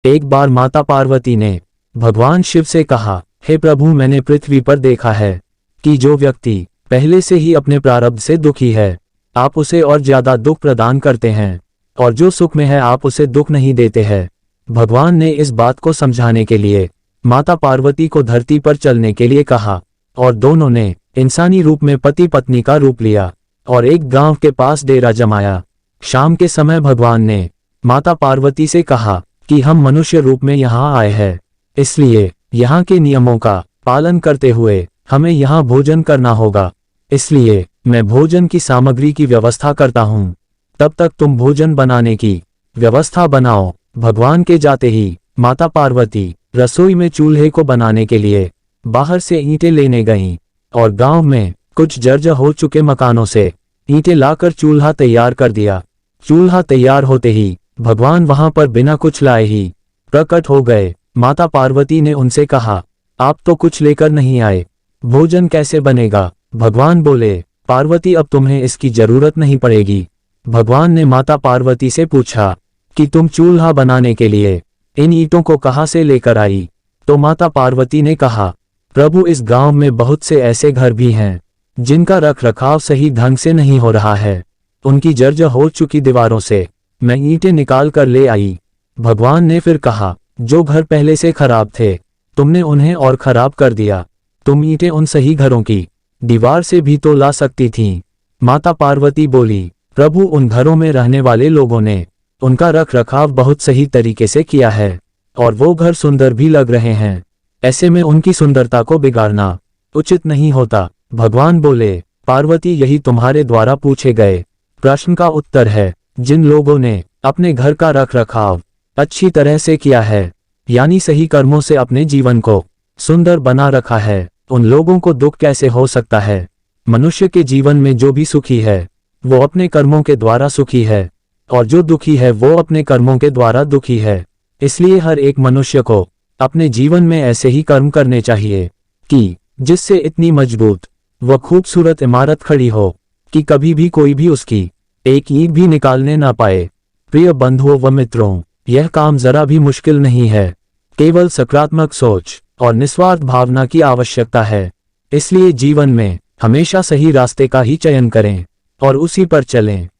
एक बार माता पार्वती ने भगवान शिव से कहा, हे प्रभु, मैंने पृथ्वी पर देखा है कि जो व्यक्ति पहले से ही अपने प्रारब्ध से दुखी है, आप उसे और ज्यादा दुख प्रदान करते हैं, और जो सुख में है आप उसे दुख नहीं देते हैं। भगवान ने इस बात को समझाने के लिए माता पार्वती को धरती पर चलने के लिए कहा, और दोनों ने इंसानी रूप में पति पत्नी का रूप लिया और एक गांव के पास डेरा जमाया। शाम के समय भगवान ने माता पार्वती से कहा कि हम मनुष्य रूप में यहाँ आए हैं, इसलिए यहाँ के नियमों का पालन करते हुए हमें यहाँ भोजन करना होगा। इसलिए मैं भोजन की सामग्री की व्यवस्था करता हूँ, तब तक तुम भोजन बनाने की व्यवस्था बनाओ। भगवान के जाते ही माता पार्वती रसोई में चूल्हे को बनाने के लिए बाहर से ईंटें लेने गईं और गांव में कुछ जर्जर हो चुके मकानों से ईंटें लाकर चूल्हा तैयार कर दिया। चूल्हा तैयार होते ही भगवान वहां पर बिना कुछ लाए ही प्रकट हो गए। माता पार्वती ने उनसे कहा, आप तो कुछ लेकर नहीं आए, भोजन कैसे बनेगा? भगवान बोले, पार्वती, अब तुम्हें इसकी जरूरत नहीं पड़ेगी। भगवान ने माता पार्वती से पूछा कि तुम चूल्हा बनाने के लिए इन ईंटों को कहाँ से लेकर आई? तो माता पार्वती ने कहा, प्रभु, इस गांव में बहुत से ऐसे घर भी हैं जिनका रख रखाव सही ढंग से नहीं हो रहा है, उनकी जर्जर हो चुकी दीवारों से मैं ईंटें निकाल कर ले आई। भगवान ने फिर कहा, जो घर पहले से खराब थे तुमने उन्हें और खराब कर दिया, तुम ईंटें उन सही घरों की दीवार से भी तो ला सकती थीं। माता पार्वती बोली, प्रभु, उन घरों में रहने वाले लोगों ने उनका रख रखाव बहुत सही तरीके से किया है और वो घर सुंदर भी लग रहे हैं, ऐसे में उनकी सुंदरता को बिगाड़ना उचित नहीं होता। भगवान बोले, पार्वती, यही तुम्हारे द्वारा पूछे गए प्रश्न का उत्तर है। जिन लोगों ने अपने घर का रख रखाव अच्छी तरह से किया है, यानी सही कर्मों से अपने जीवन को सुंदर बना रखा है, उन लोगों को दुख कैसे हो सकता है? मनुष्य के जीवन में जो भी सुखी है वो अपने कर्मों के द्वारा सुखी है, और जो दुखी है वो अपने कर्मों के द्वारा दुखी है। इसलिए हर एक मनुष्य को अपने जीवन में ऐसे ही कर्म करने चाहिए कि जिससे इतनी मजबूत व खूबसूरत इमारत खड़ी हो कि कभी भी कोई भी उसकी एक ईंट भी निकालने ना पाए। प्रिय बंधुओं व मित्रों, यह काम जरा भी मुश्किल नहीं है, केवल सकारात्मक सोच और निस्वार्थ भावना की आवश्यकता है। इसलिए जीवन में हमेशा सही रास्ते का ही चयन करें और उसी पर चलें।